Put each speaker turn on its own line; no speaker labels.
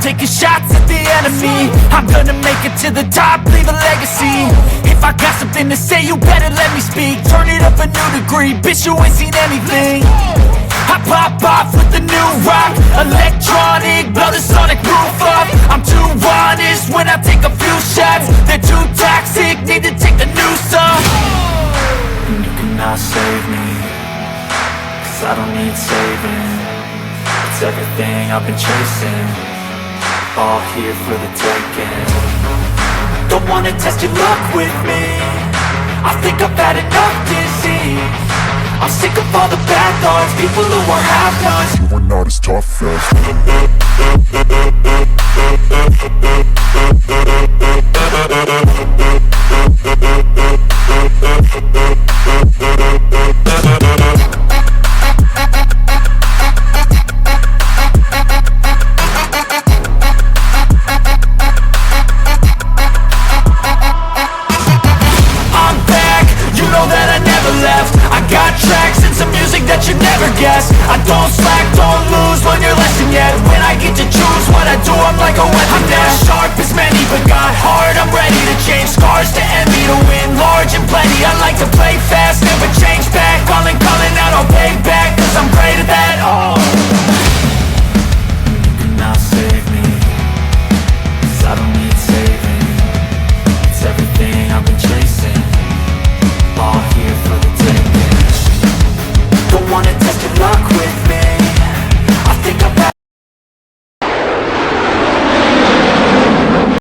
taking shots at the enemy. I'm gonna make it to the top, leave a legacy. If I got something to say, you better let me speak. Turn it up a new degree, bitch, you ain't seen anything. I pop off with the new rock, electronic, blow the sonic roof up. I'm too honest when I take a few shots. They're too toxic, need to take the noose off. And you cannot save me, 'cause I don't need saving. It's everything I've been chasing, all here for the taking. Don't wanna test your luck with me, I think I've had enough disease. I'm sick of all the bad thoughts, people who are half-nots.
You are not as tough as
I don't slack, don't lose, learn your lesson yet. When I get to choose what I do, I'm like a weapon. I'm not sharp as many, but got hard, I'm ready to change. Scars to envy, to win large and plenty. I like to play fast, never change back. Calling out, I'll pay back, 'cause I'm great at that.